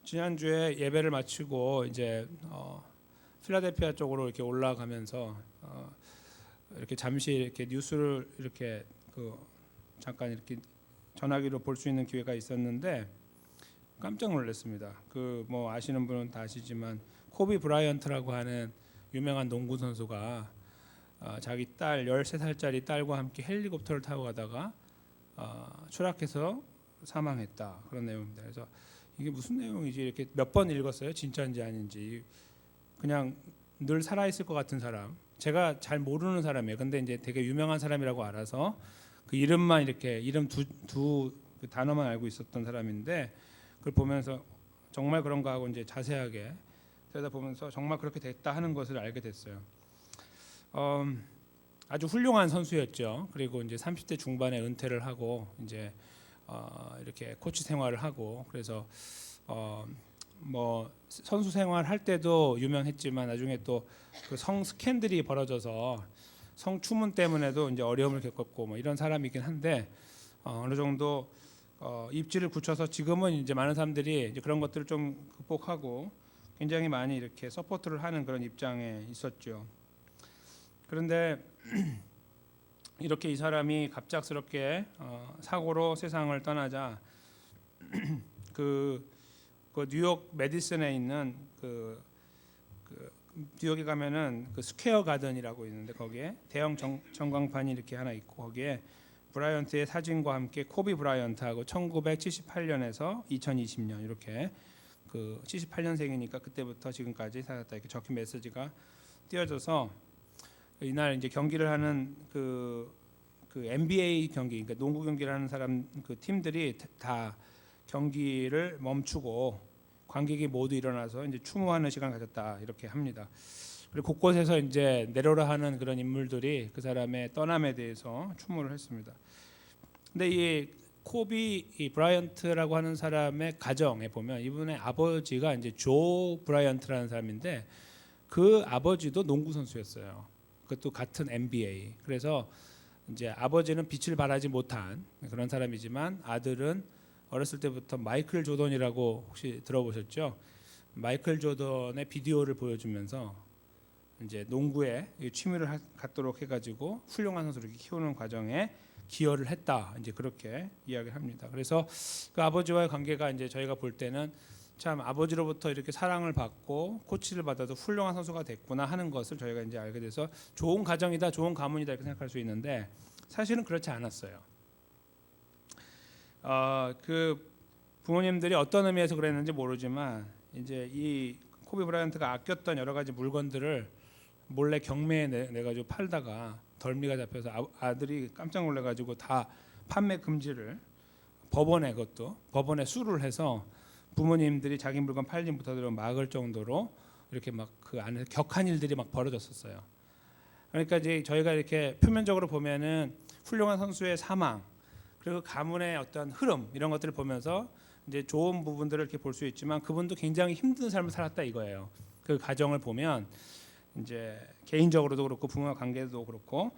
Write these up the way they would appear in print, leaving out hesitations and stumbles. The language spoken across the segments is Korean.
지난주에 예배를 마치고 이제 필라델피아 쪽으로 이렇게 올라가면서 이렇게 잠시 이렇게 뉴스를 이렇게 잠깐 이렇게 전화기로 볼 수 있는 기회가 있었는데 깜짝 놀랐습니다. 뭐 아시는 분은 다 아시지만 코비 브라이언트라고 하는 유명한 농구 선수가 자기 딸 13살짜리 딸과 함께 헬리콥터를 타고 가다가 추락해서 사망했다, 그런 내용입니다. 그래서 이게 무슨 내용이지 이렇게 몇 번 읽었어요. 진짜인지 아닌지. 그냥 늘 살아있을 것 같은 사람, 제가 잘 모르는 사람이에요. 근데 이제 되게 유명한 사람이라고 알아서 그 이름만 이렇게 이름 두 그 단어만 알고 있었던 사람인데, 그걸 보면서 정말 그런가 하고 이제 자세하게 들여다보면서 정말 그렇게 됐다 하는 것을 알게 됐어요. 아주 훌륭한 선수였죠. 그리고 이제 30대 중반에 은퇴를 하고 이제 이렇게 코치 생활을 하고, 그래서 뭐 선수 생활 할 때도 유명했지만 나중에 또 그 성 스캔들이 벌어져서 성추문 때문에도 이제 어려움을 겪었고 뭐 이런 사람이긴 한데, 어느 정도 입지를 굳혀서 지금은 이제 많은 사람들이 이제 그런 것들을 좀 극복하고 굉장히 많이 이렇게 서포트를 하는 그런 입장에 있었죠. 그런데 이렇게 이 사람이 갑작스럽게 사고로 세상을 떠나자 그 뉴욕 메디슨에 있는 뉴욕에 가면은 그 스퀘어 가든이라고 있는데 거기에 대형 전광판이 이렇게 하나 있고, 거기에 브라이언트의 사진과 함께 코비 브라이언트하고 1978년에서 2020년 이렇게 78년생이니까 그때부터 지금까지 살았다 이렇게 적힌 메시지가 띄어져서, 이날 이제 경기를 하는 그 NBA 경기, 그러니까 농구 경기를 하는 사람 그 팀들이 다 경기를 멈추고 관객이 모두 일어나서 이제 추모하는 시간을 가졌다 이렇게 합니다. 그리고 곳곳에서 이제 내려라 하는 그런 인물들이 그 사람의 떠남에 대해서 추모를 했습니다. 근데 이 코비 브라이언트라고 하는 사람의 가정에 보면 이분의 아버지가 이제 조 브라이언트라는 사람인데, 그 아버지도 농구 선수였어요. 그것도 같은 NBA. 그래서 이제 아버지는 빛을 발하지 못한 그런 사람이지만 아들은 어렸을 때부터 마이클 조던이라고 혹시 들어보셨죠? 마이클 조던의 비디오를 보여주면서 이제 농구에 취미를 갖도록 해가지고 훌륭한 선수를 키우는 과정에 기여를 했다, 이제 그렇게 이야기를 합니다. 그래서 그 아버지와의 관계가 이제 저희가 볼 때는 참 아버지로부터 이렇게 사랑을 받고 코치를 받아도 훌륭한 선수가 됐구나 하는 것을 저희가 이제 알게 돼서 좋은 가정이다, 좋은 가문이다 이렇게 생각할 수 있는데, 사실은 그렇지 않았어요. 그 부모님들이 어떤 의미에서 그랬는지 모르지만 이제 이 코비 브라이언트가 아꼈던 여러 가지 물건들을 몰래 경매에 내가지고 팔다가 덜미가 잡혀서 아들이 깜짝 놀래가지고 다 판매 금지를 그것도 법원에 수를 해서 부모님들이 자기 물건 팔지 못하도록 막을 정도로 이렇게 막 그 안에서 격한 일들이 막 벌어졌었어요. 그러니까 이제 저희가 이렇게 표면적으로 보면은 훌륭한 선수의 사망, 그리고 가문의 어떤 흐름 이런 것들을 보면서 이제 좋은 부분들을 이렇게 볼 수 있지만 그분도 굉장히 힘든 삶을 살았다 이거예요. 그 가정을 보면 이제 개인적으로도 그렇고 부모와 관계도 그렇고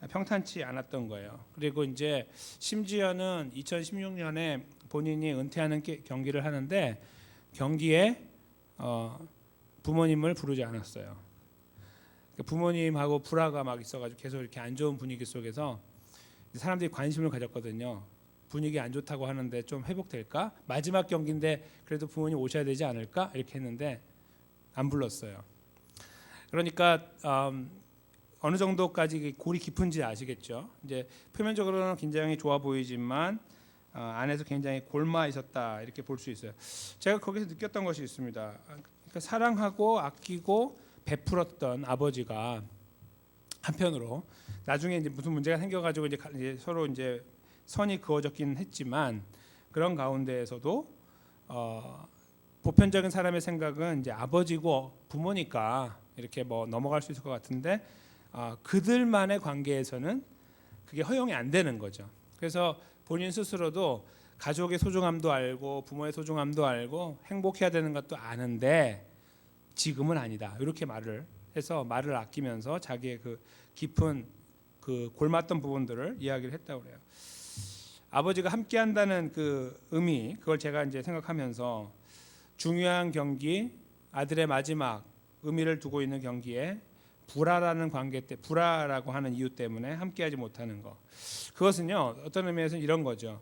평탄치 않았던 거예요. 그리고 이제 심지어는 2016년에 본인이 은퇴하는 경기를 하는데 경기에 부모님을 부르지 않았어요. 부모님하고 불화가 막 있어가지고 계속 이렇게 안 좋은 분위기 속에서 사람들이 관심을 가졌거든요. 분위기 안 좋다고 하는데 좀 회복될까? 마지막 경기인데 그래도 부모님 오셔야 되지 않을까? 이렇게 했는데 안 불렀어요. 그러니까 어느 정도까지 골이 깊은지 아시겠죠? 이제 표면적으로는 굉장히 좋아 보이지만 안에서 굉장히 골마 있었다 이렇게 볼 수 있어요. 제가 거기서 느꼈던 것이 있습니다. 그러니까 사랑하고 아끼고 베풀었던 아버지가 한편으로 나중에 이제 무슨 문제가 생겨가지고 이제 서로 이제 선이 그어졌긴 했지만, 그런 가운데에서도 보편적인 사람의 생각은 이제 아버지고 부모니까 이렇게 뭐 넘어갈 수 있을 것 같은데 그들만의 관계에서는 그게 허용이 안 되는 거죠. 그래서 본인 스스로도 가족의 소중함도 알고 부모의 소중함도 알고 행복해야 되는 것도 아는데 지금은 아니다 이렇게 말을 해서 말을 아끼면서 자기의 그 깊은 그 골맞던 부분들을 이야기를 했다고 그래요. 아버지가 함께한다는 그 의미, 그걸 제가 이제 생각하면서 중요한 경기, 아들의 마지막 의미를 두고 있는 경기에 불화라는 관계 때 불화라고 하는 이유 때문에 함께하지 못하는 것. 그것은요 어떤 의미에서는 이런 거죠.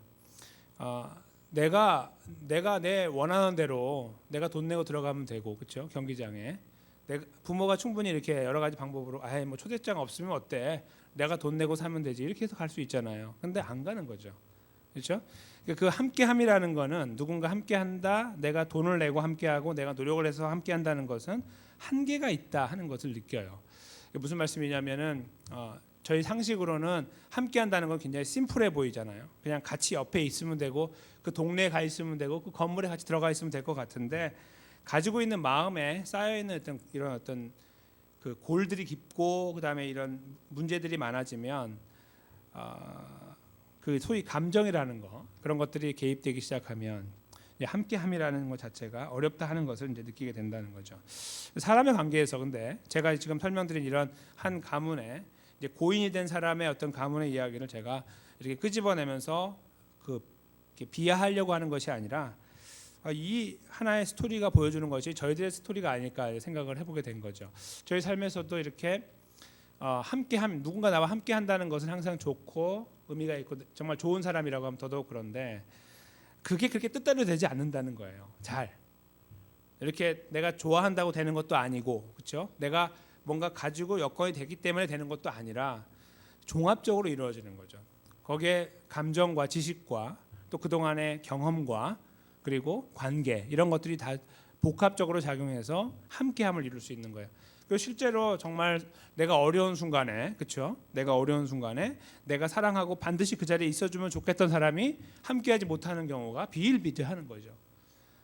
내가 내 원하는 대로 내가 돈 내고 들어가면 되고, 그렇죠? 경기장에 부모가 충분히 이렇게 여러 가지 방법으로 아예 뭐 초대장 없으면 어때? 내가 돈 내고 사면 되지, 이렇게 해서 갈 수 있잖아요. 근데 안 가는 거죠. 그렇죠? 그 함께함이라는 거는 누군가 함께한다, 내가 돈을 내고 함께하고 내가 노력을 해서 함께한다는 것은 한계가 있다 하는 것을 느껴요. 무슨 말씀이냐면은 저희 상식으로는 함께한다는 건 굉장히 심플해 보이잖아요. 그냥 같이 옆에 있으면 되고 그 동네에 가 있으면 되고 그 건물에 같이 들어가 있으면 될 것 같은데, 가지고 있는 마음에 쌓여 있는 이런 어떤 그 골들이 깊고 그다음에 이런 문제들이 많아지면 그 소위 감정이라는 거, 그런 것들이 개입되기 시작하면 함께함이라는 것 자체가 어렵다 하는 것을 이제 느끼게 된다는 거죠. 사람의 관계에서 근데 제가 지금 설명드린 이런 한 가문에 이제 고인이 된 사람의 어떤 가문의 이야기를 제가 이렇게 끄집어내면서 비하하려고 하는 것이 아니라 이 하나의 스토리가 보여주는 것이 저희들의 스토리가 아닐까 생각을 해보게 된 거죠. 저희 삶에서도 이렇게 함께함, 누군가 나와 함께한다는 것은 항상 좋고 의미가 있고 정말 좋은 사람이라고 하면 더더욱 그런데, 그게 그렇게 뜻대로 되지 않는다는 거예요. 잘 이렇게 내가 좋아한다고 되는 것도 아니고, 그렇죠? 내가 뭔가 가지고 여건이 되기 때문에 되는 것도 아니라 종합적으로 이루어지는 거죠. 거기에 감정과 지식과 또 그동안의 경험과 그리고 관계, 이런 것들이 다 복합적으로 작용해서 함께함을 이룰 수 있는 거예요. 그리고 실제로 정말 내가 어려운 순간에, 그렇죠? 내가 어려운 순간에 내가 사랑하고 반드시 그 자리에 있어주면 좋겠던 사람이 함께하지 못하는 경우가 비일비재하는 거죠.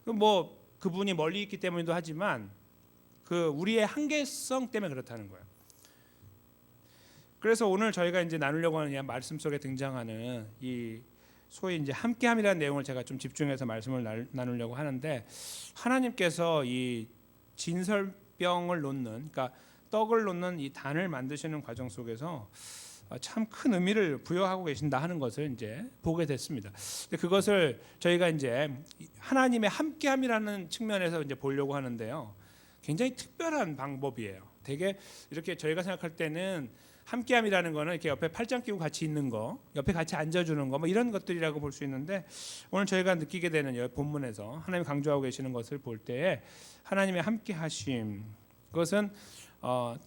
뭐 그분이 멀리 있기 때문이기도 하지만 그 우리의 한계성 때문에 그렇다는 거예요. 그래서 오늘 저희가 이제 나누려고 하는 이 말씀 속에 등장하는 이 소위 이제 함께함이라는 내용을 제가 좀 집중해서 말씀을 나누려고 하는데, 하나님께서 이 진설병을 놓는, 그러니까 떡을 놓는 이 단을 만드시는 과정 속에서 참 큰 의미를 부여하고 계신다 하는 것을 이제 보게 됐습니다. 그것을 저희가 이제 하나님의 함께함이라는 측면에서 이제 보려고 하는데요. 굉장히 특별한 방법이에요. 되게 이렇게 저희가 생각할 때는 함께함이라는 거는 이렇게 옆에 팔짱 끼고 같이 있는 거, 옆에 같이 앉아주는 거, 뭐 이런 것들이라고 볼 수 있는데, 오늘 저희가 느끼게 되는 본문에서 하나님 강조하고 계시는 것을 볼 때에 하나님의 함께하심, 그것은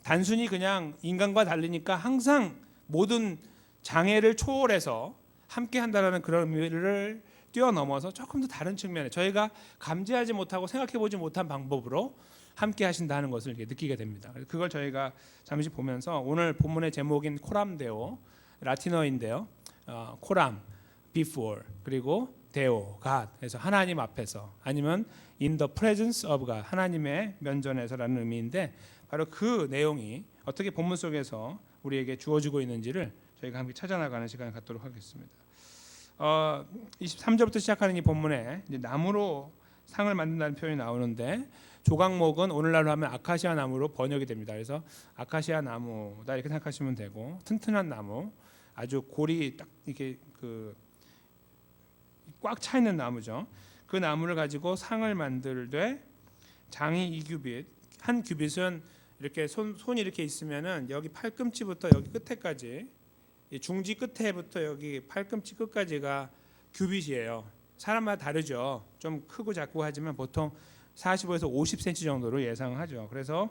단순히 그냥 인간과 다르니까 항상 모든 장애를 초월해서 함께한다라는 그런 의미를 뛰어넘어서 조금 더 다른 측면에 저희가 감지하지 못하고 생각해보지 못한 방법으로 함께 하신다는 것을 이렇게 느끼게 됩니다. 그걸 저희가 잠시 보면서, 오늘 본문의 제목인 코람데오, 라틴어인데요. 코람, before, 그리고 데오, God, 그래서 하나님 앞에서, 아니면 in the presence of God, 하나님의 면전에서라는 의미인데, 바로 그 내용이 어떻게 본문 속에서 우리에게 주어지고 있는지를 저희가 함께 찾아나가는 시간을 갖도록 하겠습니다. 23절부터 시작하는 이 본문에 이제 나무로 상을 만든다는 표현이 나오는데, 조각목은 오늘날로 하면 아카시아 나무로 번역이 됩니다. 그래서 아카시아 나무다 이렇게 생각하시면 되고, 튼튼한 나무, 아주 골이 딱 이렇게 꽉 차 있는 나무죠. 그 나무를 가지고 상을 만들되 장이 2규빗, 한 규빗은 이렇게 손이 이렇게 있으면은 여기 팔꿈치부터 여기 끝에까지, 중지 끝에부터 여기 팔꿈치 끝까지가 규빗이에요. 사람마다 다르죠. 좀 크고 작고 하지만 보통 45에서 50cm 정도로 예상하죠. 그래서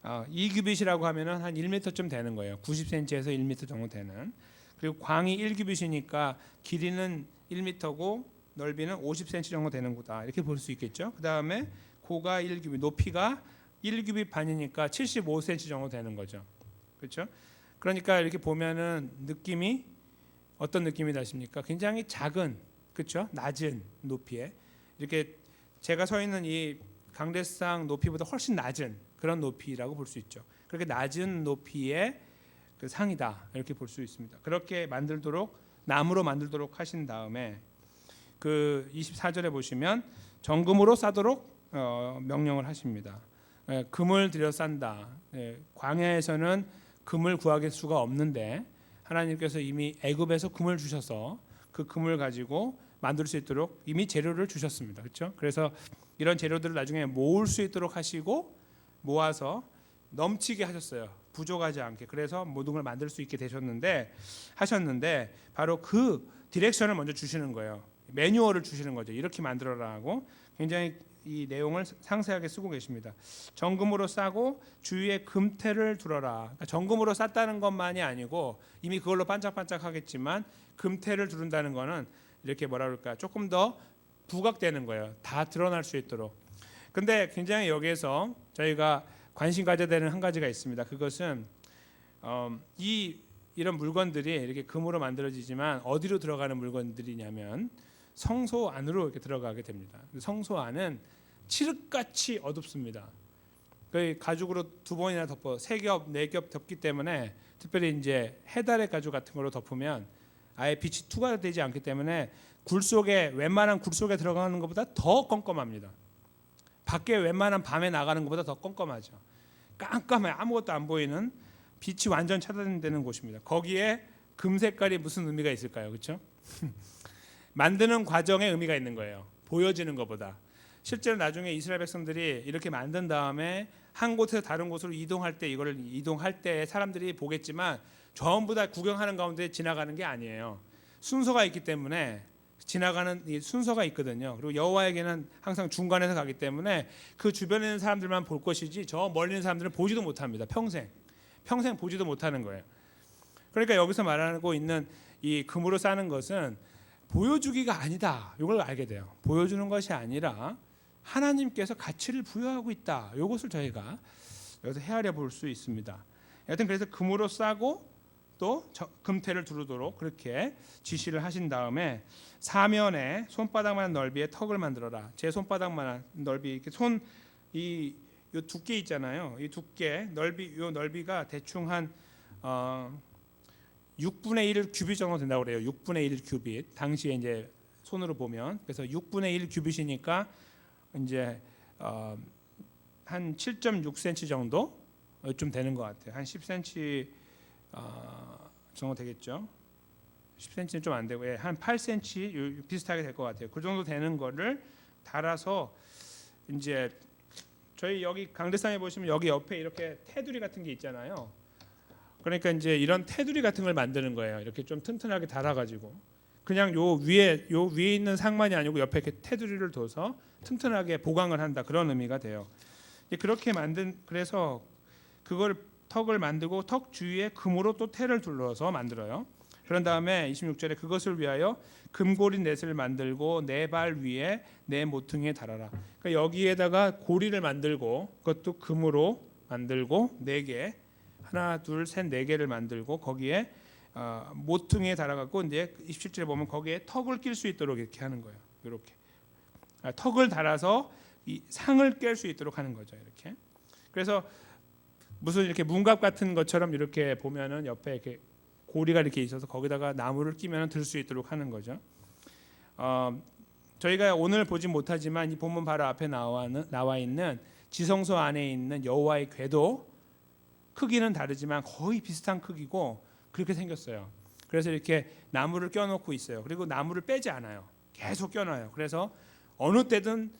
2규빗이라고 하면은 한 1m쯤 되는 거예요. 90cm에서 1m 정도 되는. 그리고 광이 1규빗이니까 길이는 1m고 넓이는 50cm 정도 되는구나, 이렇게 볼 수 있겠죠. 그 다음에 고가 1규빗, 높이가 1규빗 반이니까 75cm 정도 되는 거죠. 그렇죠? 그러니까 이렇게 보면은 느낌이 어떤 느낌이 나십니까? 굉장히 작은, 그렇죠? 낮은 높이에, 이렇게 제가 서 있는 이 강대상 높이보다 훨씬 낮은 그런 높이라고 볼 수 있죠. 그렇게 낮은 높이의 그 상이다, 이렇게 볼 수 있습니다. 그렇게 만들도록, 나무로 만들도록 하신 다음에 그 24절에 보시면 정금으로 싸도록 명령을 하십니다. 금을 들여 싼다. 광야에서는 금을 구하길 수가 없는데 하나님께서 이미 애굽에서 금을 주셔서 그 금을 가지고 만들 수 있도록 이미 재료를 주셨습니다. 그렇죠? 그래서 이런 재료들을 나중에 모을 수 있도록 하시고 모아서 넘치게 하셨어요. 부족하지 않게. 그래서 모든 걸 만들 수 있게 하셨는데 바로 그 디렉션을 먼저 주시는 거예요. 매뉴얼을 주시는 거죠. 이렇게 만들어라 하고 굉장히 이 내용을 상세하게 쓰고 계십니다. 정금으로 싸고 주위에 금태를 두르라. 그러니까 정금으로 쌌다는 것만이 아니고 이미 그걸로 반짝반짝하겠지만 금태를 두른다는 거는 이렇게 뭐라 그럴까 조금 더 부각되는 거예요. 다 드러날 수 있도록. 근데 굉장히 여기에서 저희가 관심 가져야 되는 한 가지가 있습니다. 그것은 이런 물건들이 이렇게 금으로 만들어지지만 어디로 들어가는 물건들이냐면 성소 안으로 이렇게 들어가게 됩니다. 성소 안은 칠흑같이 어둡습니다. 그 가죽으로 2번이나 덮어 3겹, 4겹 덮기 때문에 특별히 이제 해달의 가죽 같은 걸로 덮으면 아예 빛이 투과가 되지 않기 때문에 웬만한 굴 속에 들어가는 것보다 더 껌껌합니다. 밖에 웬만한 밤에 나가는 것보다 더 껌껌하죠. 깜깜해 아무것도 안 보이는 빛이 완전 차단되는 곳입니다. 거기에 금 색깔이 무슨 의미가 있을까요? 그렇죠? 만드는 과정에 의미가 있는 거예요. 보여지는 것보다. 실제로 나중에 이스라엘 백성들이 이렇게 만든 다음에 한 곳에서 다른 곳으로 이동할 때 사람들이 보겠지만 전부 다 구경하는 가운데 지나가는 게 아니에요. 순서가 있기 때문에 지나가는 순서가 있거든요. 그리고 여호와에게는 항상 중간에서 가기 때문에 그 주변에 있는 사람들만 볼 것이지 저 멀리 있는 사람들은 보지도 못합니다. 평생 보지도 못하는 거예요. 그러니까 여기서 말하고 있는 이 금으로 싸는 것은 보여주기가 아니다. 이걸 알게 돼요. 보여주는 것이 아니라 하나님께서 가치를 부여하고 있다. 이것을 저희가 여기서 헤아려 볼 수 있습니다. 여튼 그래서 금으로 싸고 또 금태를 두르도록 그렇게 지시를 하신 다음에 사면에 손바닥만한 넓이의 턱을 만들어라. 제 손바닥만한 넓이 이렇게 이 두께 있잖아요. 이 두께 넓이가 대충 한 6분의 1 큐빗 정도 된다고 그래요. 6분의 1 큐빗. 당시에 이제 손으로 보면 그래서 6분의 1 큐빗이니까 이제 한 7.6cm 정도 좀 되는 것 같아요. 한 10cm 정도 되겠죠. 10cm는 좀 안 되고 한 8cm 비슷하게 될 것 같아요. 그 정도 되는 거를 달아서 이제 저희 여기 강대상에 보시면 여기 옆에 이렇게 테두리 같은 게 있잖아요. 그러니까 이제 이런 테두리 같은 걸 만드는 거예요. 이렇게 좀 튼튼하게 달아가지고 그냥 요 위에 있는 상만이 아니고 옆에 이렇게 테두리를 둬서 튼튼하게 보강을 한다 그런 의미가 돼요. 그렇게 그래서 그걸 턱을 만들고 턱 주위에 금으로 또 테를 둘러서 만들어요. 그런 다음에 26절에 그것을 위하여 금고리 넷을 만들고 내 발 위에 내 모퉁이에 달아라. 그러니까 여기에다가 고리를 만들고 그것도 금으로 만들고 4개 하나 둘 셋 4개를 만들고 거기에 모퉁이에 달아갖고 이제 27절에 보면 거기에 턱을 낄 수 있도록 이렇게 하는 거예요. 이렇게 턱을 달아서 이 상을 깰 수 있도록 하는 거죠. 이렇게. 그래서 무슨 이렇게 문갑 같은 것처럼 이렇게 보면은 옆에 이렇게 고리가 이렇게 있어서 거기다가 나무를 끼면 들 수 있도록 하는 거죠. 저희가 오늘 보지 못하지만 이 본문 바로 앞에 나와 있는 지성소 안에 있는 여호와의 궤도 크기는 다르지만 거의 비슷한 크기고 그렇게 생겼어요. 그래서 이렇게 나무를 껴놓고 있어요. 그리고 나무를 빼지 않아요. 계속 껴놔요. 그래서 어느 때든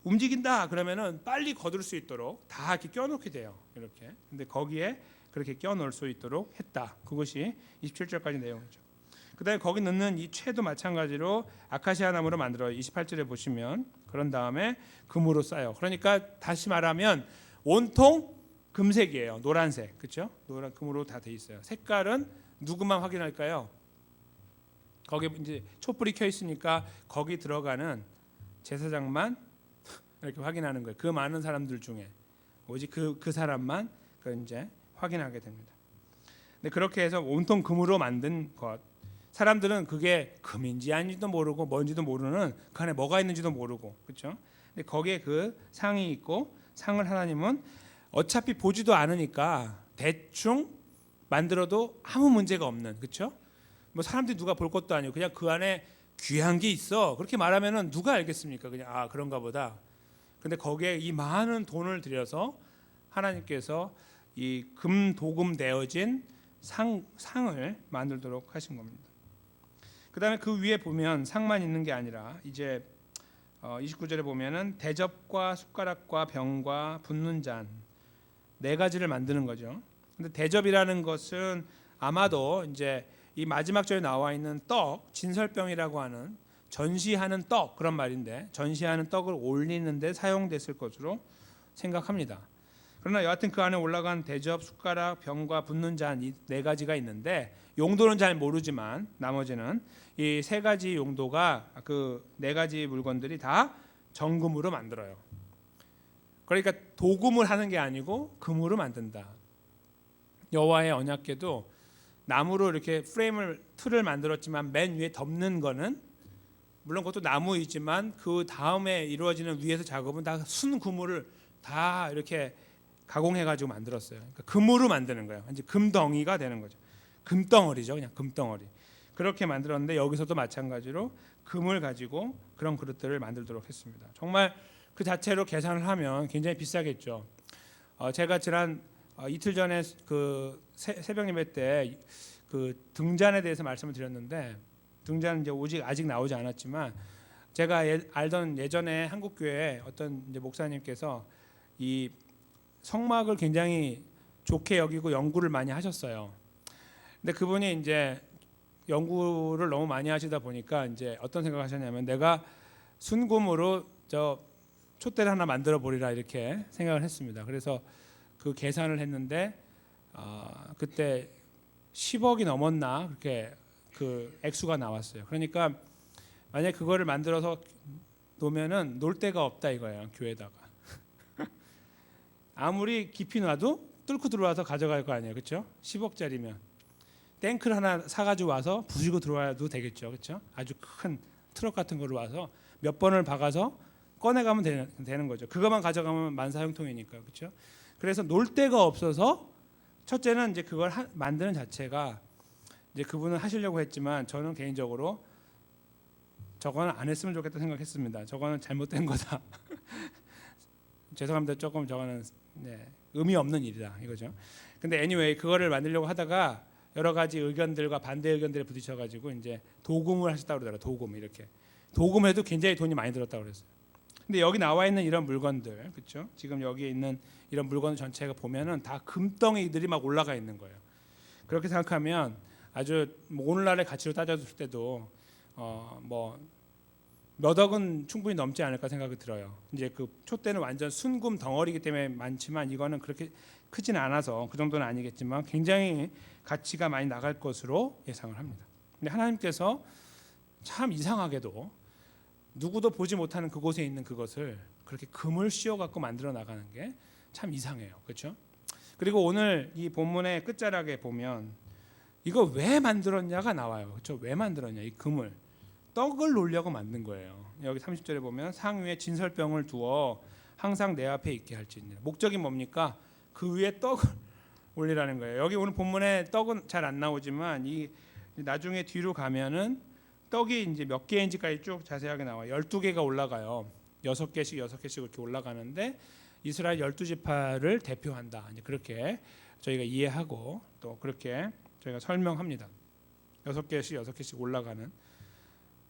움직인다 그러면은 빨리 거둘 수 있도록 다 이렇게 껴놓게 돼요. 이렇게. 근데 거기에 그렇게 껴놓을 수 있도록 했다. 그것이 27절까지 내용이죠. 그다음에 거기 넣는 이 채도 마찬가지로 아카시아 나무로 만들어요. 28절에 보시면 그런 다음에 금으로 싸요. 그러니까 다시 말하면 온통 금색이에요. 노란색, 그렇죠? 노란 금으로 다 돼 있어요. 색깔은 누구만 확인할까요? 거기 이제 촛불이 켜 있으니까 거기 들어가는 제사장만 이렇게 확인하는 거예요. 그 많은 사람들 중에 오직 그 사람만 그 이제 확인하게 됩니다. 근데 그렇게 해서 온통 금으로 만든 것, 사람들은 그게 금인지 아닌지도 모르고 뭔지도 모르는 그 안에 뭐가 있는지도 모르고 그렇죠? 근데 거기에 그 상이 있고 상을 하나님은 어차피 보지도 않으니까 대충 만들어도 아무 문제가 없는 그렇죠? 뭐 사람들이 누가 볼 것도 아니고 그냥 그 안에 귀한 게 있어 그렇게 말하면은 누가 알겠습니까? 그냥 그런가 보다. 근데 거기에 이 많은 돈을 들여서 하나님께서 이 금도금 내어진 상을 만들도록 하신 겁니다. 그 다음에 그 위에 보면 상만 있는 게 아니라 이제 29절에 보면은 대접과 숟가락과 병과 붓는 잔 네 가지를 만드는 거죠. 근데 대접이라는 것은 아마도 이제 이 마지막 절에 나와 있는 떡, 진설병이라고 하는 전시하는 떡 그런 말인데 전시하는 떡을 올리는 데 사용됐을 것으로 생각합니다. 그러나 여하튼 그 안에 올라간 대접, 숟가락, 병과 붓는 잔 이 네 가지가 있는데 용도는 잘 모르지만 나머지는 이 세 가지 용도가 그 네 가지 물건들이 다 정금으로 만들어요. 그러니까 도금을 하는 게 아니고 금으로 만든다. 여호와의 언약궤도 나무로 이렇게 프레임을 틀을 만들었지만 맨 위에 덮는 거는 물론 그것도 나무이지만 그 다음에 이루어지는 위에서 작업은 다 순금을 다 이렇게 가공해 가지고 만들었어요. 그러니까 금으로 만드는 거예요. 이제 금덩이가 되는 거죠. 금덩어리죠, 그냥 금덩어리. 그렇게 만들었는데 여기서도 마찬가지로 금을 가지고 그런 그릇들을 만들도록 했습니다. 정말 그 자체로 계산을 하면 굉장히 비싸겠죠. 제가 지난 이틀 전에 그 새벽 예배 때 그 등잔에 대해서 말씀을 드렸는데 등잔은 이제 아직 나오지 않았지만 제가 알던 예전에 한국 교회에 어떤 이제 목사님께서 이 성막을 굉장히 좋게 여기고 연구를 많이 하셨어요. 근데 그분이 이제 연구를 너무 많이 하시다 보니까 이제 어떤 생각을 하셨냐면 내가 순금으로 저 촛대를 하나 만들어 보리라 이렇게 생각을 했습니다. 그래서 그 계산을 했는데 그때 10억이 넘었나 그렇게 그 액수가 나왔어요. 그러니까 만약 그거를 만들어서 놓으면은 놀 데가 없다 이거예요. 교회에다가 아무리 깊이 놔도 뚫고 들어와서 가져갈 거 아니에요, 그렇죠? 10억짜리면 탱크를 하나 사가지고 와서 부수고 들어와도 되겠죠, 그렇죠? 아주 큰 트럭 같은 거로 와서 몇 번을 박아서 꺼내가면 되는 거죠. 그것만 가져가면 만사형통이니까, 그렇죠? 그래서 놀 데가 없어서 첫째는 이제 그걸 만드는 자체가 이제 그분은 하시려고 했지만 저는 개인적으로 저거는 안 했으면 좋겠다 생각했습니다. 저거는 잘못된 거다. 죄송합니다. 조금 저거는 의미 없는 일이다 이거죠. 근데 anyway 그거를 만들려고 하다가 여러 가지 의견들과 반대 의견들에 부딪혀가지고 이제 도금을 하셨다고 그러더라고요. 도금 이렇게 도금해도 굉장히 돈이 많이 들었다고 그랬어요. 근데 여기 나와 있는 이런 물건들, 그렇죠? 지금 여기에 있는 이런 물건 전체가 보면은 다 금덩이들이 막 올라가 있는 거예요. 그렇게 생각하면 아주 오늘날의 가치로 따졌을 때도 뭐 몇 억은 충분히 넘지 않을까 생각이 들어요. 이제 그 촛대는 완전 순금 덩어리이기 때문에 많지만 이거는 그렇게 크지는 않아서 그 정도는 아니겠지만 굉장히 가치가 많이 나갈 것으로 예상을 합니다. 근데 하나님께서 참 이상하게도 누구도 보지 못하는 그곳에 있는 그것을 그렇게 금을 씌워 갖고 만들어 나가는 게 참 이상해요. 그렇죠? 그리고 오늘 이 본문의 끝자락에 보면 이거 왜 만들었냐가 나와요. 그렇죠? 왜 만들었냐? 이 금을 떡을 놓으려고 만든 거예요. 여기 30절에 보면 상 위에 진설병을 두어 항상 내 앞에 있게 할지니라. 목적이 뭡니까? 그 위에 떡을 올리라는 거예요. 여기 오늘 본문에 떡은 잘 안 나오지만 이 나중에 뒤로 가면은 떡이 이제 몇 개인지까지 쭉 자세하게 나와요. 12개가 올라가요. 6개씩 이렇게 올라가는데 이스라엘 12지파를 대표한다. 이제 그렇게 저희가 이해하고 또 그렇게 저희가 설명합니다. 6개씩 올라가는.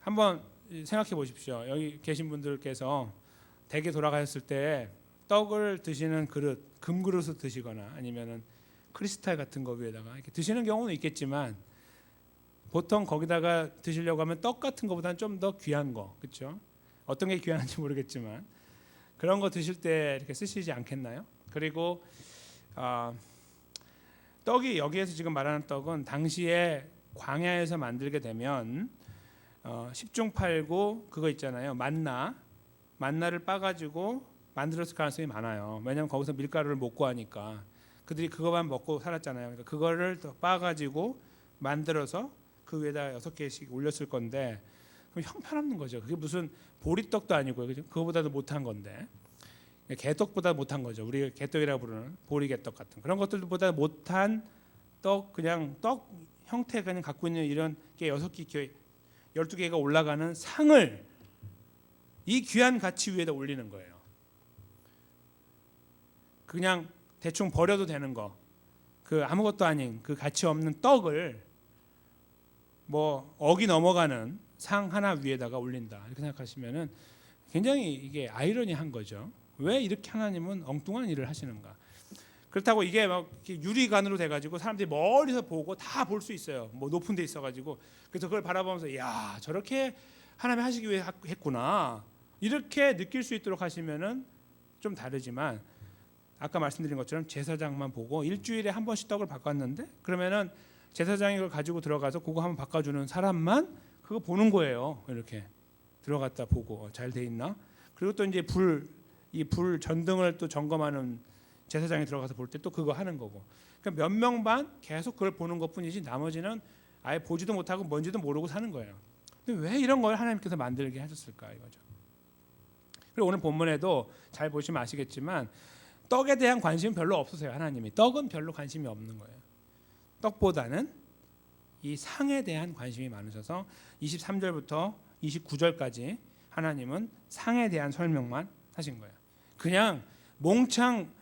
한번 생각해 보십시오. 여기 계신 분들께서 댁에 돌아가셨을 때 떡을 드시는 그릇, 금그릇을 드시거나 아니면은 크리스탈 같은 거 위에다가 이렇게 드시는 경우는 있겠지만 보통 거기다가 드시려고 하면 떡 같은 거보다는 좀 더 귀한 거, 그렇죠? 어떤 게 귀한지 모르겠지만 그런 거 드실 때 이렇게 쓰시지 않겠나요? 그리고 떡이 여기에서 지금 말하는 떡은 당시에 광야에서 만들게 되면 10중 8구 그거 있잖아요. 만나를 빠가지고 만들었을 가능성이 많아요. 왜냐하면 거기서 밀가루를 못 구하니까 그들이 그거만 먹고 살았잖아요. 그러니까 그거를 더 빠가지고 만들어서 그 위에다 6개씩 올렸을 건데 그럼 형편없는 거죠. 그게 무슨 보리떡도 아니고요. 그죠? 그거보다도 못한 건데 개떡보다 못한 거죠. 우리가 개떡이라고 부르는 보리개떡 같은 그런 것들보다 못한 떡 그냥 떡 형태 그냥 갖고 있는 이런 게 12개가 올라가는 상을 이 귀한 가치 위에다 올리는 거예요. 그냥 대충 버려도 되는 거, 그 아무것도 아닌 그 가치 없는 떡을 뭐 억이 넘어가는 상 하나 위에다가 올린다 이렇게 생각하시면은 굉장히 이게 아이러니한 거죠. 왜 이렇게 하나님은 엉뚱한 일을 하시는가? 그렇다고 이게 막 이렇게 유리관으로 돼가지고 사람들이 멀리서 보고 다 볼 수 있어요. 뭐 높은 데 있어가지고 그래서 그걸 바라보면서 야 저렇게 하나님 하시기 위해 했구나 이렇게 느낄 수 있도록 하시면은 좀 다르지만 아까 말씀드린 것처럼 제사장만 보고 일주일에 한 번씩 떡을 바꿨는데 그러면은 제사장이 그걸 가지고 들어가서 그거 한번 바꿔주는 사람만 그거 보는 거예요. 이렇게 들어갔다 보고 잘 돼 있나? 그리고 또 이제 이 불 전등을 또 점검하는 제사장이 들어가서 볼 때 또 그거 하는 거고. 그러니까 몇 명만 계속 그걸 보는 것뿐이지 나머지는 아예 보지도 못하고 뭔지도 모르고 사는 거예요. 근데 왜 이런 걸 하나님께서 만들게 하셨을까 이거죠. 그리고 오늘 본문에도 잘 보시면 아시겠지만 떡에 대한 관심은 별로 없으세요. 하나님이 떡은 별로 관심이 없는 거예요. 떡보다는 이 상에 대한 관심이 많으셔서 23절부터 29절까지 하나님은 상에 대한 설명만 하신 거예요. 그냥 몽창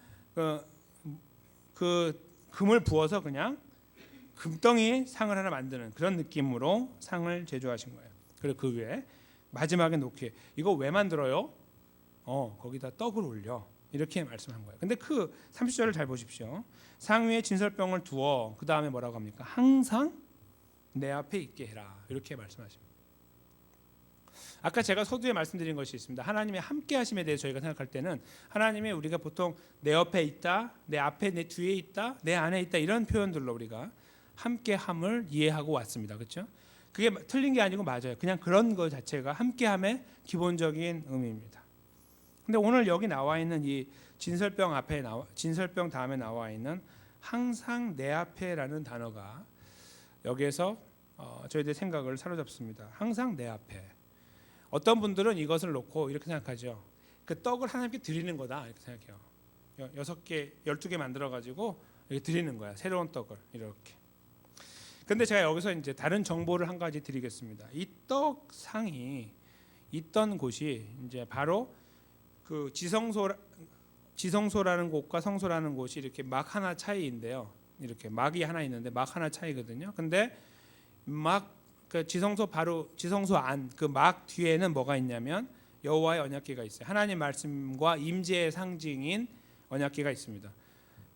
그 금을 부어서 그냥 금덩이 상을 하나 만드는 그런 느낌으로 상을 제조하신 거예요. 그리고 그 위에 마지막에 놓기 이거 왜 만들어요? 거기다 떡을 올려 이렇게 말씀한 거예요. 근데 그 30절을 잘 보십시오. 상 위에 진설병을 두어 그 다음에 뭐라고 합니까? 항상 내 앞에 있게 해라 이렇게 말씀하십니다. 아까 제가 서두에 말씀드린 것이 있습니다. 하나님의 함께 하심에 대해서 저희가 생각할 때는 하나님이 우리가 보통 내 옆에 있다, 내 앞에, 내 뒤에 있다, 내 안에 있다 이런 표현들로 우리가 함께함을 이해하고 왔습니다. 그렇죠? 그게 틀린 게 아니고 맞아요. 그냥 그런 것 자체가 함께함의 기본적인 의미입니다. 근데 오늘 여기 나와 있는 이 진설병 다음에 나와 있는 항상 내 앞에라는 단어가 여기에서 저희들의 생각을 사로잡습니다. 항상 내 앞에. 어떤 분들은 이것을 놓고 이렇게 생각하죠. 그 떡을 하나님께 드리는 거다 이렇게 생각해요. 6개, 12개 만들어 가지고 이렇게 드리는 거야. 새로운 떡을 이렇게. 근데 제가 여기서 이제 다른 정보를 한 가지 드리겠습니다. 이 떡상이 있던 곳이 이제 바로 그 지성소라는 곳과 성소라는 곳이 이렇게 막 하나 차이인데요. 이렇게 막이 하나 있는데 막 하나 차이거든요. 근데 막 그 지성소 안 그 막 뒤에는 뭐가 있냐면 여호와의 언약궤가 있어요. 하나님 말씀과 임재의 상징인 언약궤가 있습니다.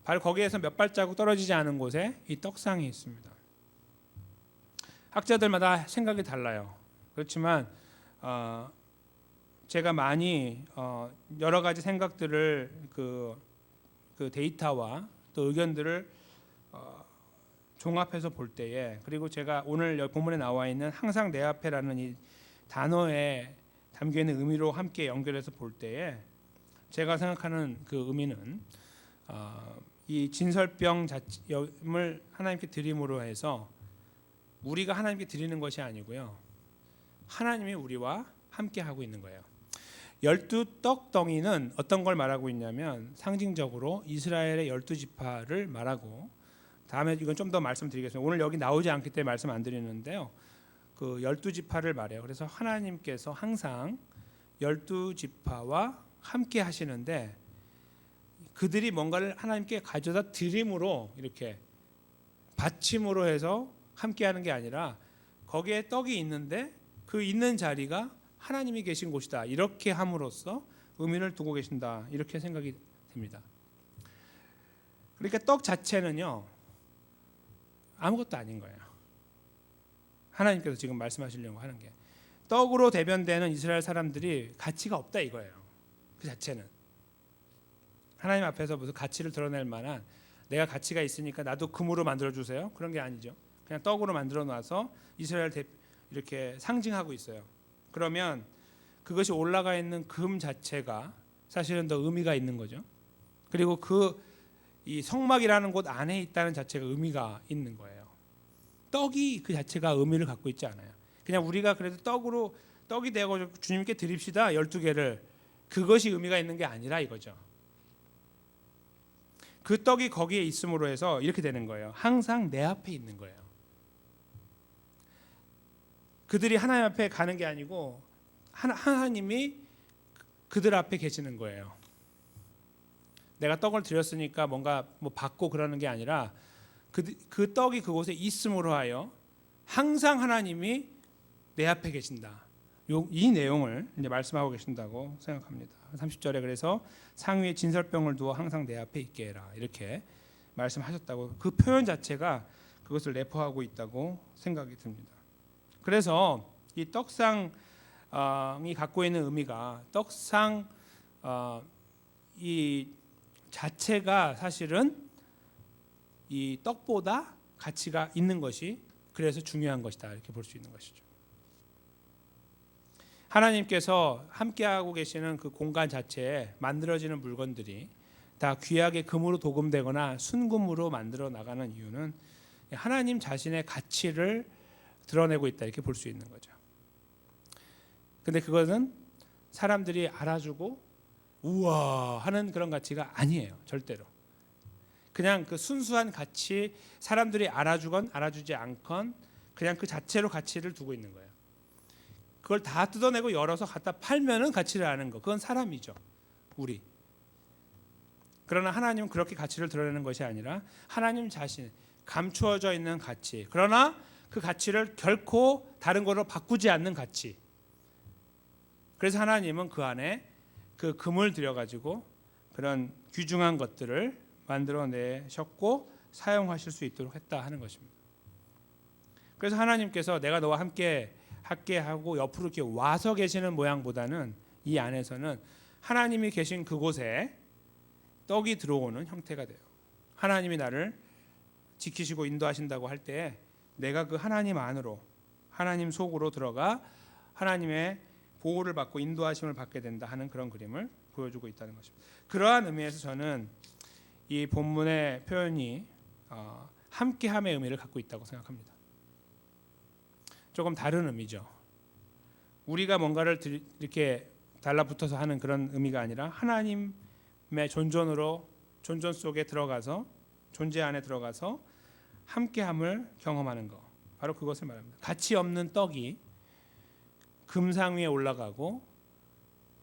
바로 거기에서 몇 발자국 떨어지지 않은 곳에 이 떡상이 있습니다. 학자들마다 생각이 달라요. 그렇지만 제가 많이 여러 가지 생각들을 그 데이터와 또 의견들을 종합해서 볼 때에 그리고 제가 오늘 본문에 나와 있는 항상 내 앞에라는 이 단어에 담겨 있는 의미로 함께 연결해서 볼 때에 제가 생각하는 그 의미는 이 진설병을 하나님께 드림으로 해서 우리가 하나님께 드리는 것이 아니고요. 하나님이 우리와 함께 하고 있는 거예요. 12떡 덩이는 어떤 걸 말하고 있냐면 상징적으로 이스라엘의 12지파를 말하고 다음에 이건 좀 더 말씀드리겠습니다. 오늘 여기 나오지 않기 때문에 말씀 안 드리는데요. 그 12지파를 말해요. 그래서 하나님께서 항상 12지파와 함께 하시는데 그들이 뭔가를 하나님께 가져다 드림으로 이렇게 받침으로 해서 함께 하는 게 아니라 거기에 떡이 있는데 그 있는 자리가 하나님이 계신 곳이다. 이렇게 함으로써 의미를 두고 계신다. 이렇게 생각이 됩니다. 그러니까 떡 자체는요. 아무것도 아닌 거예요. 하나님께서 지금 말씀하시려고 하는 게 떡으로 대변되는 이스라엘 사람들이 가치가 없다 이거예요. 그 자체는 하나님 앞에서 무슨 가치를 드러낼 만한 내가 가치가 있으니까 나도 금으로 만들어 주세요. 그런 게 아니죠. 그냥 떡으로 만들어 놔서 이스라엘 이렇게 상징하고 있어요. 그러면 그것이 올라가 있는 금 자체가 사실은 더 의미가 있는 거죠. 그리고 이 성막이라는 곳 안에 있다는 자체가 의미가 있는 거예요. 떡이 그 자체가 의미를 갖고 있지 않아요. 그냥 우리가 그래도 떡이 되고 주님께 드립시다 12개를 그것이 의미가 있는 게 아니라 이거죠. 그 떡이 거기에 있음으로 해서 이렇게 되는 거예요. 항상 내 앞에 있는 거예요. 그들이 하나님 앞에 가는 게 아니고 하나님이 그들 앞에 계시는 거예요. 내가 떡을 드렸으니까 뭔가 뭐 받고 그러는 게 아니라 그 떡이 그곳에 있음으로 하여 항상 하나님이 내 앞에 계신다. 이 내용을 이제 말씀하고 계신다고 생각합니다. 30절에 그래서 상위에 진설병을 두어 항상 내 앞에 있게 해라 이렇게 말씀하셨다고 그 표현 자체가 그것을 내포하고 있다고 생각이 듭니다. 그래서 이 떡상이 갖고 있는 의미가 떡상 이 자체가 사실은 이 떡보다 가치가 있는 것이 그래서 중요한 것이다 이렇게 볼 수 있는 것이죠. 하나님께서 함께하고 계시는 그 공간 자체에 만들어지는 물건들이 다 귀하게 금으로 도금되거나 순금으로 만들어 나가는 이유는 하나님 자신의 가치를 드러내고 있다 이렇게 볼 수 있는 거죠. 근데 그것은 사람들이 알아주고 우와 하는 그런 가치가 아니에요. 절대로. 그냥 그 순수한 가치 사람들이 알아주건 알아주지 않건 그냥 그 자체로 가치를 두고 있는 거예요. 그걸 다 뜯어내고 열어서 갖다 팔면은 가치를 아는 거. 그건 사람이죠. 우리. 그러나 하나님은 그렇게 가치를 드러내는 것이 아니라 하나님 자신 감추어져 있는 가치. 그러나 그 가치를 결코 다른 걸로 바꾸지 않는 가치. 그래서 하나님은 그 안에 그 금을 들여가지고 그런 귀중한 것들을 만들어내셨고 사용하실 수 있도록 했다 하는 것입니다. 그래서 하나님께서 내가 너와 함께 하고 옆으로 이렇게 와서 계시는 모양보다는 이 안에서는 하나님이 계신 그곳에 떡이 들어오는 형태가 돼요. 하나님이 나를 지키시고 인도하신다고 할 때 내가 그 하나님 안으로 하나님 속으로 들어가 하나님의 보호를 받고 인도하심을 받게 된다 하는 그런 그림을 보여주고 있다는 것입니다. 그러한 의미에서 저는 이 본문의 표현이 함께함의 의미를 갖고 있다고 생각합니다. 조금 다른 의미죠. 우리가 뭔가를 이렇게 달라붙어서 하는 그런 의미가 아니라 하나님의 존전 속에 들어가서 존재 안에 들어가서 함께함을 경험하는 것. 바로 그것을 말합니다. 가치 없는 떡이 금상 위에 올라가고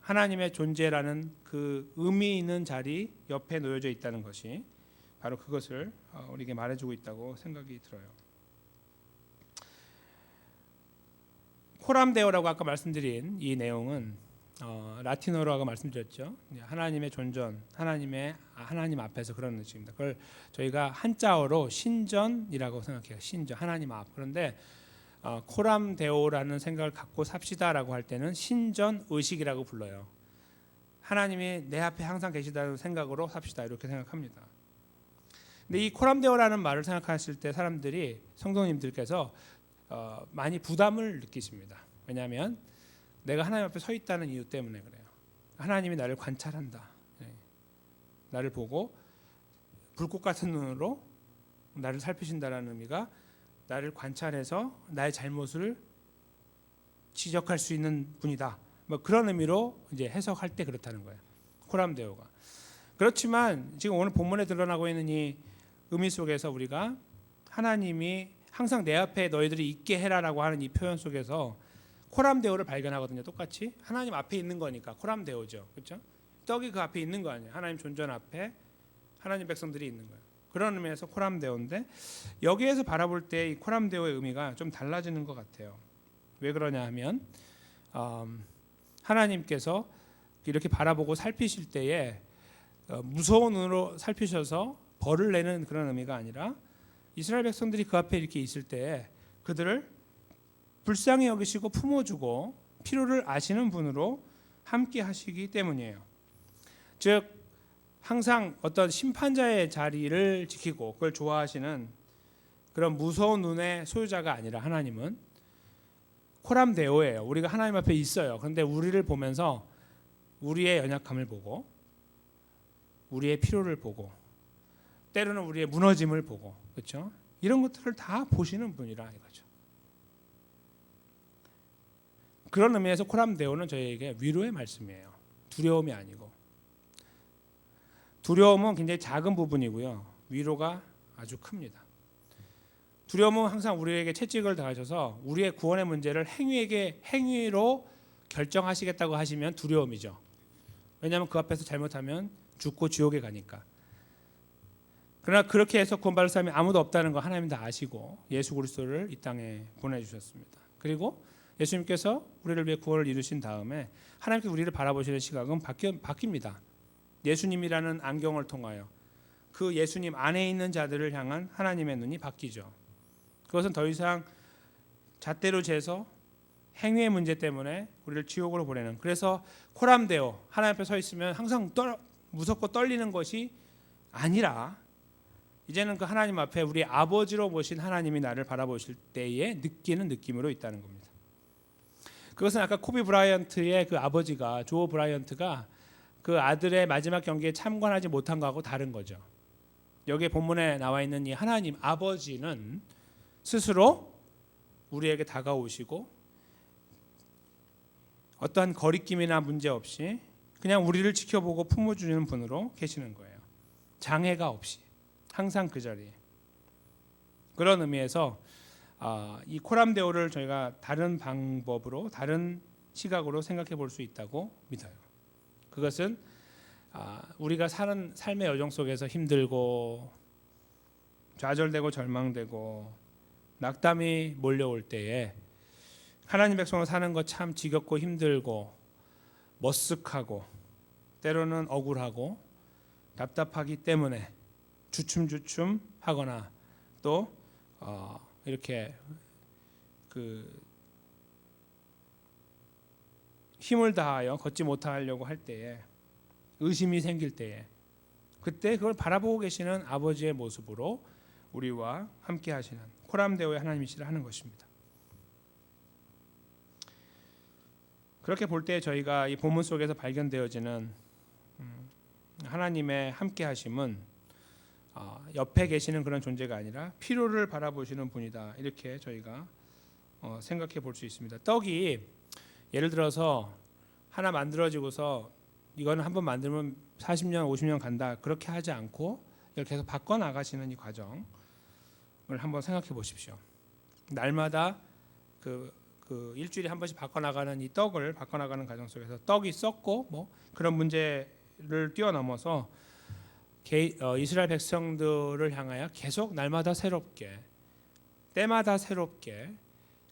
하나님의 존재라는 그 의미 있는 자리 옆에 놓여져 있다는 것이 바로 그것을 우리에게 말해주고 있다고 생각이 들어요. 코람데오라고 아까 말씀드린 이 내용은 라틴어로 아까 말씀드렸죠. 하나님의 존전, 하나님 앞에서 그런 의식입니다. 그걸 저희가 한자어로 신전이라고 생각해요. 신전, 하나님 앞. 그런데 코람데오라는 생각을 갖고 삽시다라고 할 때는 신전 의식이라고 불러요. 하나님이 내 앞에 항상 계시다는 생각으로 삽시다 이렇게 생각합니다. 근데 이 코람데오라는 말을 생각하실 때 사람들이 성도님들께서 많이 부담을 느끼십니다. 왜냐하면 내가 하나님 앞에 서 있다는 이유 때문에 그래요. 하나님이 나를 관찰한다. 나를 보고 불꽃 같은 눈으로 나를 살피신다라는 의미가 나를 관찰해서 나의 잘못을 지적할 수 있는 분이다. 뭐 그런 의미로 이제 해석할 때 그렇다는 거예요. 코람데오가. 그렇지만 지금 오늘 본문에 드러나고 있는 이 의미 속에서 우리가 하나님이 항상 내 앞에 너희들이 있게 해라라고 하는 이 표현 속에서 코람데오를 발견하거든요. 똑같이 하나님 앞에 있는 거니까 코람데오죠. 그렇죠? 떡이 그 앞에 있는 거 아니에요. 하나님 존전 앞에 하나님 백성들이 있는 거예요. 그런 의미에서 코람데오인데 여기에서 바라볼 때 이 코람데오의 의미가 좀 달라지는 것 같아요. 왜 그러냐 하면 하나님께서 이렇게 바라보고 살피실 때에 무서운 눈으로 살피셔서 벌을 내는 그런 의미가 아니라 이스라엘 백성들이 그 앞에 이렇게 있을 때 그들을 불쌍히 여기시고 품어주고 필요를 아시는 분으로 함께 하시기 때문이에요. 즉 항상 어떤 심판자의 자리를 지키고 그걸 좋아하시는 그런 무서운 눈의 소유자가 아니라 하나님은 코람데오예요. 우리가 하나님 앞에 있어요. 그런데 우리를 보면서 우리의 연약함을 보고 우리의 필요를 보고 때로는 우리의 무너짐을 보고 그렇죠? 이런 것들을 다 보시는 분이라 이거죠. 그런 의미에서 코람데오는 저희에게 위로의 말씀이에요. 두려움이 아니고. 두려움은 굉장히 작은 부분이고요. 위로가 아주 큽니다. 두려움은 항상 우리에게 채찍을 당하셔서 우리의 구원의 문제를 행위로 결정하시겠다고 하시면 두려움이죠. 왜냐하면 그 앞에서 잘못하면 죽고 지옥에 가니까. 그러나 그렇게 해서 구원받을 사람이 아무도 없다는 거 하나님 다 아시고 예수 그리스도를 이 땅에 보내주셨습니다. 그리고 예수님께서 우리를 위해 구원을 이루신 다음에 하나님께서 우리를 바라보시는 시각은 바뀝니다. 예수님이라는 안경을 통하여 그 예수님 안에 있는 자들을 향한 하나님의 눈이 바뀌죠. 그것은 더 이상 잣대로 재서 행위의 문제 때문에 우리를 지옥으로 보내는, 그래서 코람데오, 하나님 앞에 서 있으면 항상 무섭고 떨리는 것이 아니라 이제는 그 하나님 앞에 우리 아버지로 모신 하나님이 나를 바라보실 때에 느끼는 느낌으로 있다는 겁니다. 그것은 아까 코비 브라이언트의 그 아버지가, 조 브라이언트가 그 아들의 마지막 경기에 참관하지 못한 거하고 다른 거죠. 여기 본문에 나와 있는 이 하나님 아버지는 스스로 우리에게 다가오시고 어떠한 거리낌이나 문제 없이 그냥 우리를 지켜보고 품어주는 분으로 계시는 거예요. 장애가 없이 항상 그 자리에. 그런 의미에서 이 코람데오를 저희가 다른 방법으로, 다른 시각으로 생각해 볼 수 있다고 믿어요. 그것은 우리가 사는 삶의 여정 속에서 힘들고 좌절되고 절망되고 낙담이 몰려올 때에 하나님 백성으로 사는 것 참 지겹고 힘들고 머쓱하고 때로는 억울하고 답답하기 때문에 주춤주춤하거나 또 이렇게 그 힘을 다하여 걷지 못하려고 할 때에, 의심이 생길 때에, 그때 그걸 바라보고 계시는 아버지의 모습으로 우리와 함께 하시는 코람데오의 하나님이시라 하는 것입니다. 그렇게 볼 때 저희가 이 본문 속에서 발견되어지는 하나님의 함께 하심은 옆에 계시는 그런 존재가 아니라 필요를 바라보시는 분이다, 이렇게 저희가 생각해 볼 수 있습니다. 떡이 예를 들어서 하나 만들어지고서 이거는 한번 만들면 40년 50년 간다, 그렇게 하지 않고 이걸 계속 바꿔나가시는 이 과정을 한번 생각해 보십시오. 날마다 그 일주일에 한 번씩 바꿔나가는 이 떡을 바꿔나가는 과정 속에서 떡이 썩고 뭐 그런 문제를 뛰어넘어서 이스라엘 백성들을 향하여 계속 날마다 새롭게, 때마다 새롭게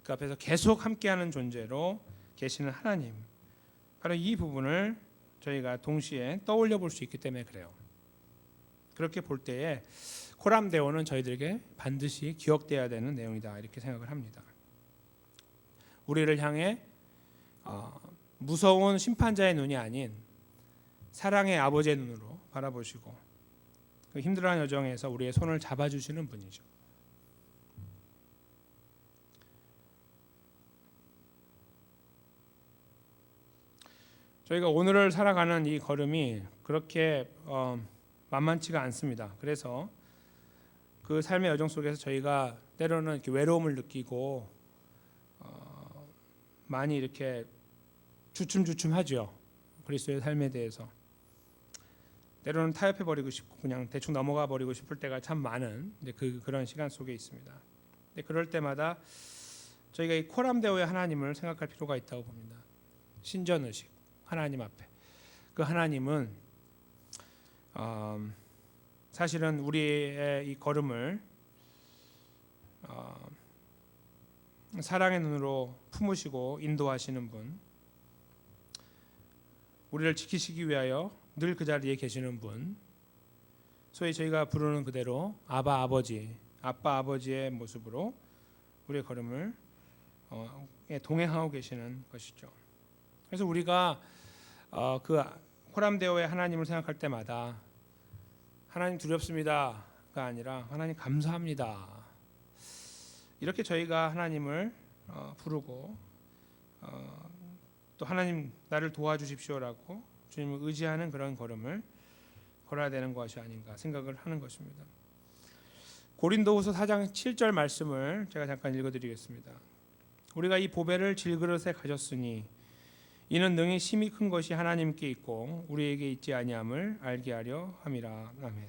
그 앞에서 계속 함께하는 존재로 계시는 하나님, 바로 이 부분을 저희가 동시에 떠올려 볼 수 있기 때문에 그래요. 그렇게 볼 때에 코람데오는 저희들에게 반드시 기억돼야 되는 내용이다, 이렇게 생각을 합니다. 우리를 향해 무서운 심판자의 눈이 아닌 사랑의 아버지의 눈으로 바라보시고 그 힘들어하는 여정에서 우리의 손을 잡아주시는 분이죠. 저희가 오늘을 살아가는 이 걸음이 그렇게 만만치가 않습니다. 그래서 그 삶의 여정 속에서 저희가 때로는 이렇게 외로움을 느끼고 많이 이렇게 주춤주춤하죠. 그리스도의 삶에 대해서 때로는 타협해 버리고 싶고 그냥 대충 넘어가 버리고 싶을 때가 참 많은 그런 시간 속에 있습니다. 근데 그럴 때마다 저희가 이 코람데오의 하나님을 생각할 필요가 있다고 봅니다. 신전의식, 하나님 앞에 그 하나님은 사실은 우리의 이 걸음을 사랑의 눈으로 품으시고 인도하시는 분, 우리를 지키시기 위하여 늘 그 자리에 계시는 분, 소위 저희가 부르는 그대로 아바 아버지, 아빠 아버지의 모습으로 우리의 걸음을 동행하고 계시는 것이죠. 그래서 우리가 그 코람데오의 하나님을 생각할 때마다 하나님 두렵습니다가 아니라 하나님 감사합니다, 이렇게 저희가 하나님을 부르고 또 하나님 나를 도와주십시오라고 주님을 의지하는 그런 걸음을 걸어야 되는 것이 아닌가 생각을 하는 것입니다. 고린도후서 4장 7절 말씀을 제가 잠깐 읽어드리겠습니다. 우리가 이 보배를 질그릇에 가졌으니 이는 능히 심히 큰 것이 하나님께 있고 우리에게 있지 아니함을 알게 하려 함이라. 아멘.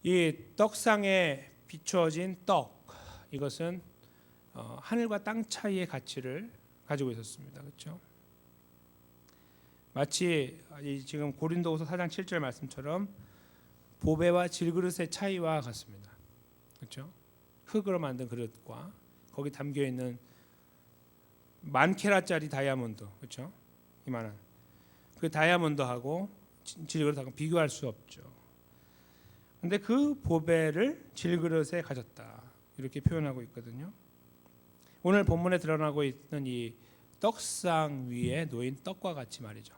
이 떡상에 비추어진 떡, 이것은 하늘과 땅 차이의 가치를 가지고 있었습니다. 그렇죠? 마치 지금 고린도후서 4장 7절 말씀처럼 보배와 질그릇의 차이와 같습니다. 그렇죠? 흙으로 만든 그릇과 거기 담겨 있는 10,000캐럿짜리 다이아몬드, 그렇죠? 이만한 그 다이아몬드하고 질그릇하고 비교할 수 없죠. 근데 그 보배를 질그릇에 가졌다, 이렇게 표현하고 있거든요. 오늘 본문에 드러나고 있는 이 떡상 위에 놓인 떡과 같이 말이죠.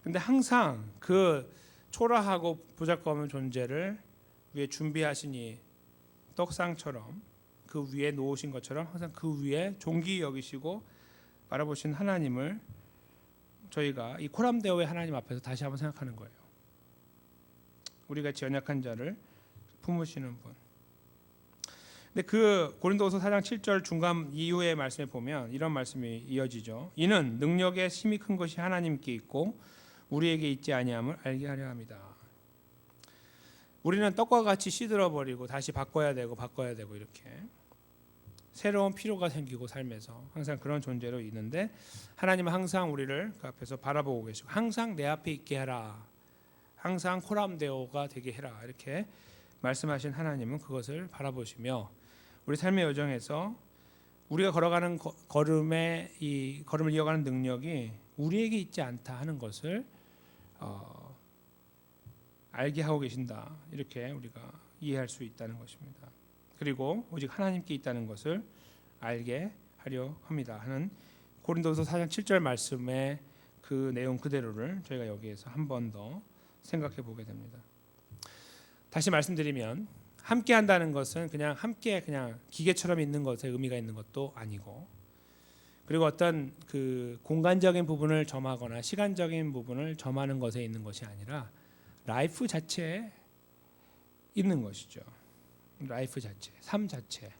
근데 항상 그 초라하고 보잘것없는 존재를 위에 준비하신 이 떡상처럼 그 위에 놓으신 것처럼 항상 그 위에 존귀 여기시고 바라보신 하나님을 저희가 이 코람데오의 하나님 앞에서 다시 한번 생각하는 거예요. 우리가 연약한 자를 품으시는 분. 근데 그 고린도후서 4장 7절 중간 이후의 말씀에 보면 이런 말씀이 이어지죠. 이는 능력의 힘이 큰 것이 하나님께 있고 우리에게 있지 아니함을 알게 하려 합니다. 우리는 떡과 같이 시들어 버리고 다시 바꿔야 되고 이렇게 새로운 필요가 생기고 삶에서 항상 그런 존재로 있는데, 하나님은 항상 우리를 그 앞에서 바라보고 계시고 항상 내 앞에 있게 해라, 항상 코람데오가 되게 해라, 이렇게 말씀하신 하나님은 그것을 바라보시며 우리 삶의 여정에서 우리가 걸어가는 걸음의 이 걸음을 이어가는 능력이 우리에게 있지 않다 하는 것을 알게 하고 계신다, 이렇게 우리가 이해할 수 있다는 것입니다. 그리고 오직 하나님께 있다는 것을 알게 하려 합니다 하는 고린도서 4장 7절 말씀의 그 내용 그대로를 저희가 여기에서 한 번 더 생각해 보게 됩니다. 다시 말씀드리면 함께 한다는 것은 그냥 함께 그냥 기계처럼 있는 것에 의미가 있는 것도 아니고, 그리고 어떤 그 공간적인 부분을 점하거나 시간적인 부분을 점하는 것에 있는 것이 아니라 라이프 자체에 있는 것이죠. 라이프 자체, 삶 자체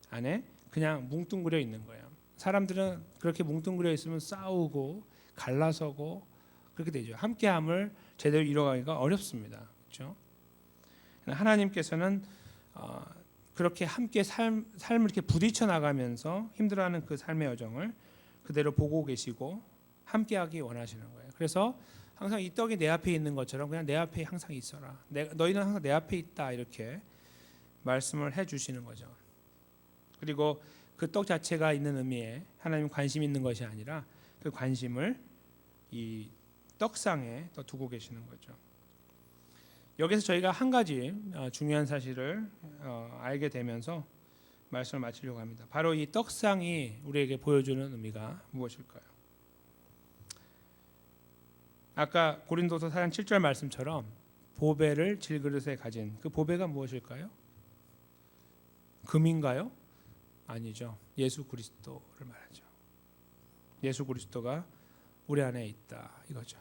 안에 그냥 뭉뚱그려 있는 거예요. 사람들은 그렇게 뭉뚱그려 있으면 싸우고 갈라서고 그렇게 되죠. 함께함을 제대로 이뤄가기가 어렵습니다. 그렇죠? 하나님께서는 그렇게 함께 삶을 이렇게 부딪혀 나가면서 힘들어하는 그 삶의 여정을 그대로 보고 계시고 함께하기 원하시는 거예요. 그래서 항상 이 떡이 내 앞에 있는 것처럼 그냥 내 앞에 항상 있어라. 너희는 항상 내 앞에 있다, 이렇게 말씀을 해주시는 거죠. 그리고 그 떡 자체가 있는 의미에 하나님 관심 있는 것이 아니라 그 관심을 이 떡상에 더 두고 계시는 거죠. 여기서 저희가 한 가지 중요한 사실을 알게 되면서 말씀을 마치려고 합니다. 바로 이 떡상이 우리에게 보여주는 의미가 무엇일까요? 아까 고린도서 4장 7절 말씀처럼 보배를 질그릇에 가진 그 보배가 무엇일까요? 금인가요? 아니죠. 예수 그리스도를 말하죠. 예수 그리스도가 우리 안에 있다, 이거죠.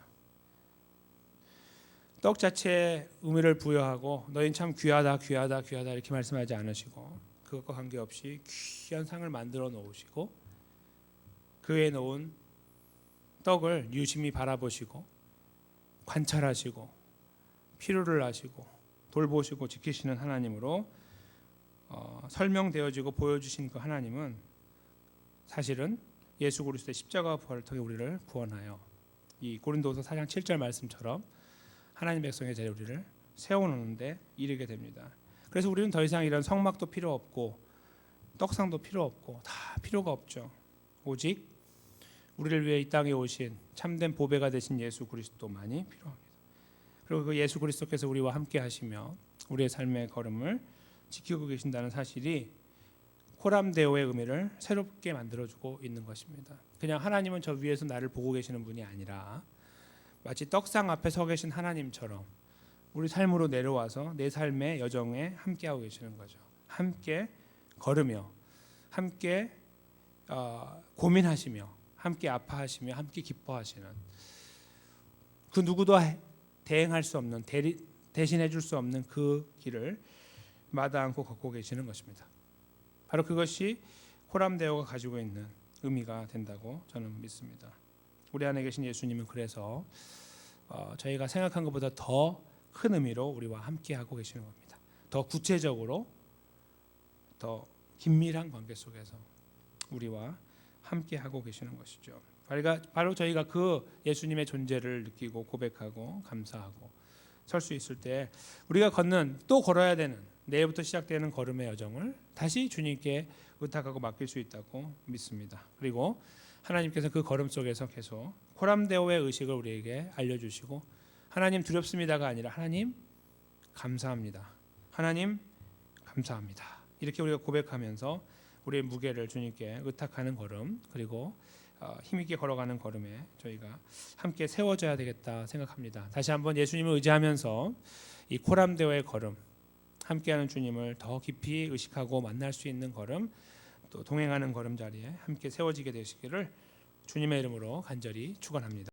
떡 자체에 의미를 부여하고 너희는 참 귀하다 이렇게 말씀하지 않으시고, 그것과 관계없이 귀한 상을 만들어 놓으시고 그 위에 놓은 떡을 유심히 바라보시고 관찰하시고 필요를 아시고 돌보시고 지키시는 하나님으로 설명되어지고 보여주신 그 하나님은 사실은 예수 그리스도의 십자가 부활을 통해 우리를 구원하여 이 고린도서 4장 7절 말씀처럼 하나님 백성의 자리에 우리를 세워놓는데 이르게 됩니다. 그래서 우리는 더 이상 이런 성막도 필요 없고 떡상도 필요 없고 다 필요가 없죠. 오직 우리를 위해 이 땅에 오신 참된 보배가 되신 예수 그리스도만이 필요합니다. 그리고 그 예수 그리스도께서 우리와 함께 하시며 우리의 삶의 걸음을 지키고 계신다는 사실이 코람데오의 의미를 새롭게 만들어주고 있는 것입니다. 그냥 하나님은 저 위에서 나를 보고 계시는 분이 아니라 마치 떡상 앞에 서 계신 하나님처럼 우리 삶으로 내려와서 내 삶의 여정에 함께하고 계시는 거죠. 함께 걸으며 함께 고민하시며 함께 아파하시며 함께 기뻐하시는, 그 누구도 대행할 수 없는, 대신해 줄 수 없는 그 길을 마다 않고 걷고 계시는 것입니다. 바로 그것이 코람데오가 가지고 있는 의미가 된다고 저는 믿습니다. 우리 안에 계신 예수님은 그래서 저희가 생각한 것보다 더 큰 의미로 우리와 함께하고 계시는 겁니다. 더 구체적으로 더 긴밀한 관계 속에서 우리와 함께하고 계시는 것이죠. 바로 저희가 그 예수님의 존재를 느끼고 고백하고 감사하고 설 수 있을 때 우리가 걷는, 또 걸어야 되는, 내일부터 시작되는 걸음의 여정을 다시 주님께 의탁하고 맡길 수 있다고 믿습니다. 그리고 하나님께서 그 걸음 속에서 계속 코람데오의 의식을 우리에게 알려주시고 하나님 두렵습니다가 아니라 하나님 감사합니다. 하나님 감사합니다. 이렇게 우리가 고백하면서 우리의 무게를 주님께 의탁하는 걸음 그리고 힘있게 걸어가는 걸음에 저희가 함께 세워져야 되겠다 생각합니다. 다시 한번 예수님을 의지하면서 이 코람데오의 걸음 함께하는 주님을 더 깊이 의식하고 만날 수 있는 걸음 또 동행하는 걸음 자리에 함께 세워지게 되시기를 주님의 이름으로 간절히 축원합니다.